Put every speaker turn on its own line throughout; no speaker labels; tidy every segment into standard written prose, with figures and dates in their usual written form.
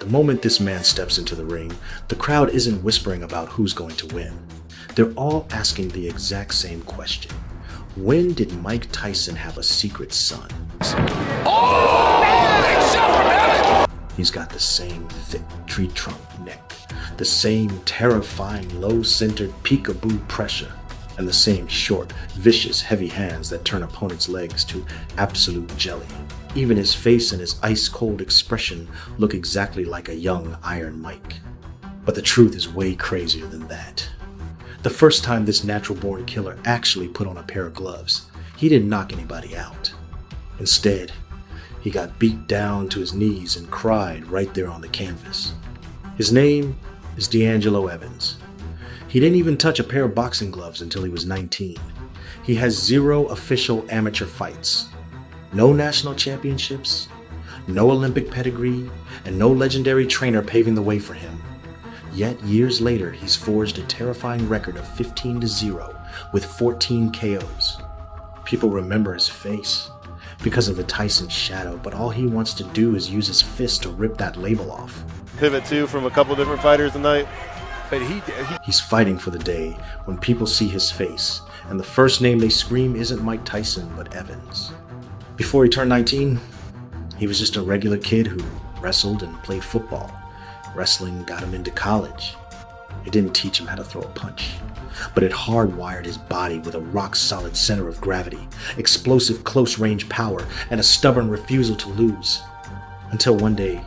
The moment this man steps into the ring, the crowd isn't whispering about who's going to win. They're all asking the exact same question. When did Mike Tyson have a secret son? Oh! Big shot from Evans! He's got the same thick tree trunk neck, the same terrifying low-centered peekaboo pressure, and the same short, vicious, heavy hands that turn opponents' legs to absolute jelly. Even his face and his ice-cold expression look exactly like a young Iron Mike. But the truth is way crazier than that. The first time this natural-born killer actually put on a pair of gloves, he didn't knock anybody out. Instead, he got beat down to his knees and cried right there on the canvas. His name is DeAngelo Evans. He didn't even touch a pair of boxing gloves until he was 19. He has 0 official amateur fights, no national championships, no Olympic pedigree, and no legendary trainer paving the way for him. Yet years later, he's forged a terrifying record of 15-0 with 14 KOs. People remember his face because of the Tyson shadow, but all he wants to do is use his fist to rip that label off.
Pivot too from a couple different fighters tonight.
But
he's fighting for the day when people see his face, and the first name they scream isn't Mike Tyson, but Evans. Before he turned 19, he was just a regular kid who wrestled and played football. Wrestling got him into college. It didn't teach him how to throw a punch, but it hardwired his body with a rock-solid center of gravity, explosive close-range power, and a stubborn refusal to lose. Until one day,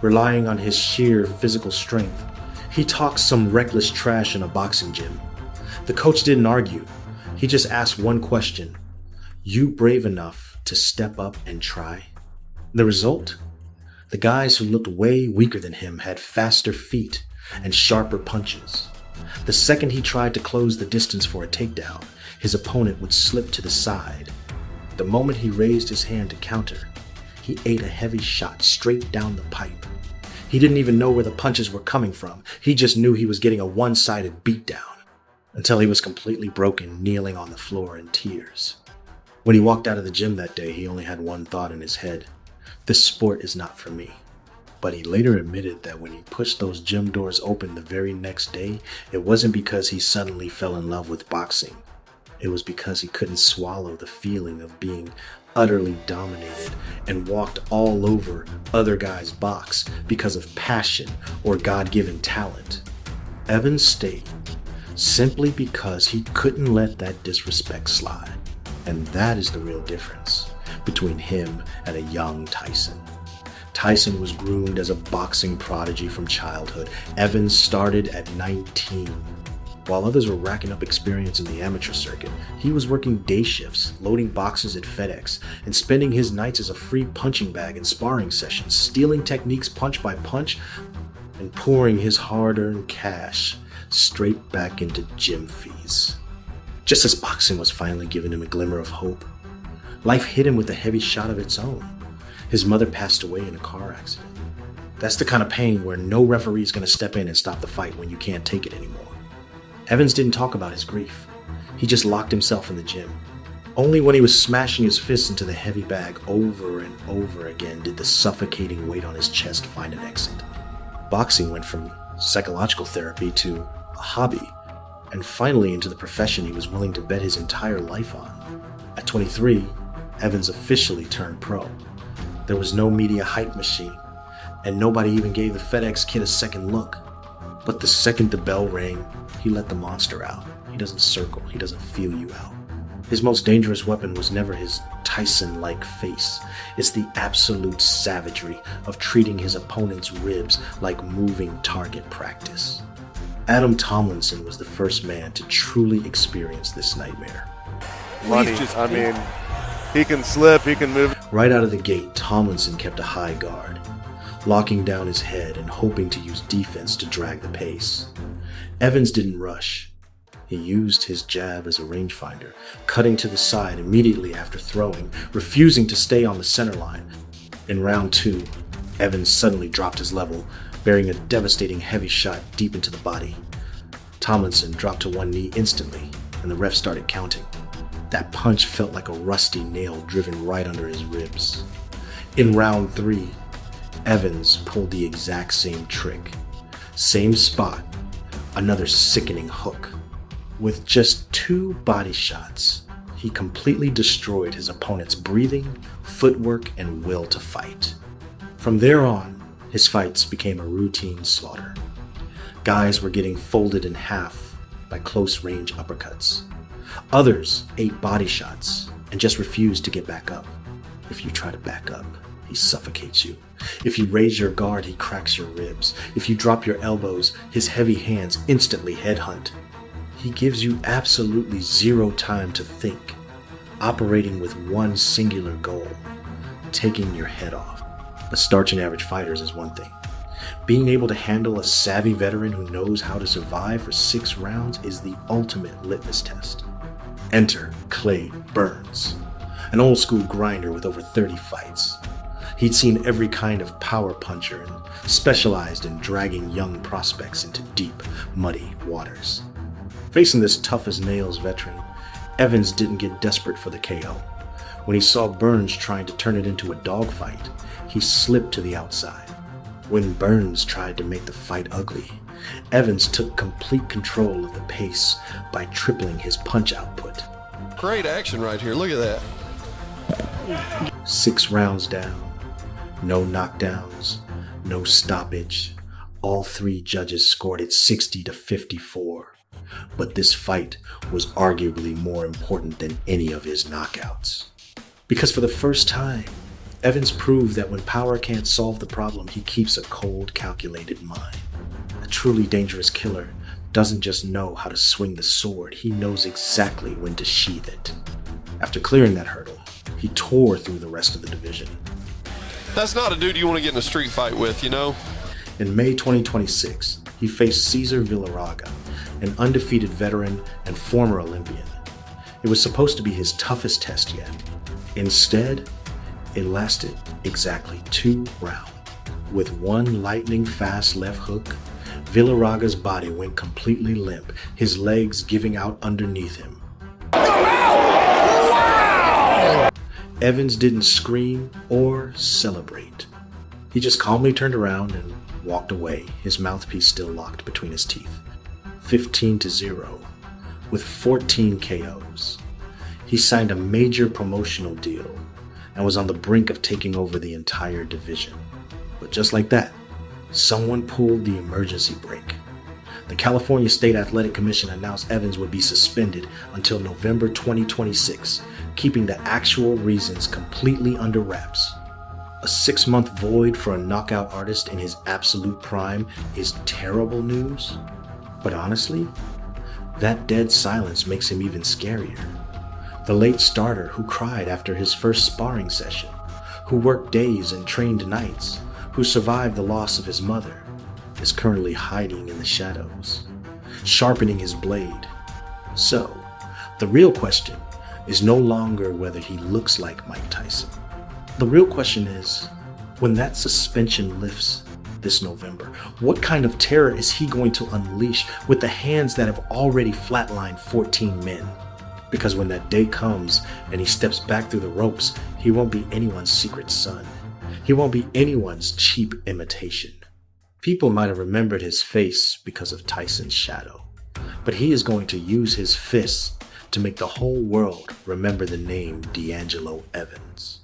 relying on his sheer physical strength, he talked some reckless trash in a boxing gym. The coach didn't argue. He just asked one question: "You brave enough to step up and try?" The result? The guys who looked way weaker than him had faster feet and sharper punches. The second he tried to close the distance for a takedown, his opponent would slip to the side. The moment he raised his hand to counter, he ate a heavy shot straight down the pipe. He didn't even know where the punches were coming from. He just knew he was getting a one-sided beatdown, until he was completely broken, kneeling on the floor in tears. When he walked out of the gym that day, he only had one thought in his head: this sport is not for me. But he later admitted that when he pushed those gym doors open the very next day, it wasn't because he suddenly fell in love with boxing. It was because he couldn't swallow the feeling of being utterly dominated and walked all over other guys' box because of passion or God-given talent. Evans stayed simply because he couldn't let that disrespect slide. And that is the real difference between him and a young Tyson. Tyson was groomed as a boxing prodigy from childhood. Evans started at 19. While others were racking up experience in the amateur circuit, he was working day shifts, loading boxes at FedEx, and spending his nights as a free punching bag in sparring sessions, stealing techniques punch by punch, and pouring his hard-earned cash straight back into gym fees. Just as boxing was finally giving him a glimmer of hope, life hit him with a heavy shot of its own. His mother passed away in a car accident. That's the kind of pain where no referee is going to step in and stop the fight when you can't take it anymore. Evans didn't talk about his grief. He just locked himself in the gym. Only when he was smashing his fists into the heavy bag over and over again did the suffocating weight on his chest find an exit. Boxing went from psychological therapy to a hobby, and finally into the profession he was willing to bet his entire life on. At 23, Evans officially turned pro. There was no media hype machine, and nobody even gave the FedEx kid a second look. But the second the bell rang, he let the monster out. He doesn't circle, he doesn't feel you out. His most dangerous weapon was never his Tyson-like face. It's the absolute savagery of treating his opponent's ribs like moving target practice. Adam Tomlinson was the first man to truly experience this nightmare.
He can slip, he can move.
Right out of the gate, Tomlinson kept a high guard, locking down his head and hoping to use defense to drag the pace. Evans didn't rush. He used his jab as a rangefinder, cutting to the side immediately after throwing, refusing to stay on the center line. In round 2, Evans suddenly dropped his level, bearing a devastating heavy shot deep into the body. Tomlinson dropped to one knee instantly, and the ref started counting. That punch felt like a rusty nail driven right under his ribs. In round 3, Evans pulled the exact same trick. Same spot, another sickening hook. With just 2 body shots, he completely destroyed his opponent's breathing, footwork, and will to fight. From there on, his fights became a routine slaughter. Guys were getting folded in half by close-range uppercuts. Others ate body shots and just refused to get back up. If you try to back up, he suffocates you. If you raise your guard, he cracks your ribs. If you drop your elbows, his heavy hands instantly headhunt. He gives you absolutely zero time to think, operating with one singular goal: taking your head off. But starching average fighters is one thing. Being able to handle a savvy veteran who knows how to survive for 6 rounds is the ultimate litmus test. Enter Clay Burns, an old school grinder with over 30 fights. He'd seen every kind of power puncher and specialized in dragging young prospects into deep, muddy waters. Facing this tough-as-nails veteran, Evans didn't get desperate for the KO. When he saw Burns trying to turn it into a dogfight, he slipped to the outside. When Burns tried to make the fight ugly, Evans took complete control of the pace by tripling his punch output.
Great action right here, look at that.
6 rounds down, no knockdowns, no stoppage. All 3 judges scored it 60-54. But this fight was arguably more important than any of his knockouts. Because for the first time, Evans proved that when power can't solve the problem, he keeps a cold, calculated mind. A truly dangerous killer doesn't just know how to swing the sword, he knows exactly when to sheath it. After clearing that hurdle, he tore through the rest of the division.
That's not a dude you want to get in a street fight with, you know?
In May 2026, he faced Cesar Villarraga, an undefeated veteran and former Olympian. It was supposed to be his toughest test yet. Instead, it lasted exactly 2 rounds. With one lightning-fast left hook, Villarraga's body went completely limp, his legs giving out underneath him. Wow! Evans didn't scream or celebrate. He just calmly turned around and walked away, his mouthpiece still locked between his teeth. 15-0, with 14 KOs. He signed a major promotional deal and was on the brink of taking over the entire division. But just like that, someone pulled the emergency brake. The California State Athletic Commission announced Evans would be suspended until November 2026, keeping the actual reasons completely under wraps. A 6-month void for a knockout artist in his absolute prime is terrible news. But honestly, that dead silence makes him even scarier. The late starter who cried after his first sparring session, who worked days and trained nights, who survived the loss of his mother, is currently hiding in the shadows, sharpening his blade. So, the real question is no longer whether he looks like Mike Tyson. The real question is, when that suspension lifts this November, what kind of terror is he going to unleash with the hands that have already flatlined 14 men? Because when that day comes and he steps back through the ropes, he won't be anyone's secret son. He won't be anyone's cheap imitation. People might have remembered his face because of Tyson's shadow, but he is going to use his fists to make the whole world remember the name DeAngelo Evans.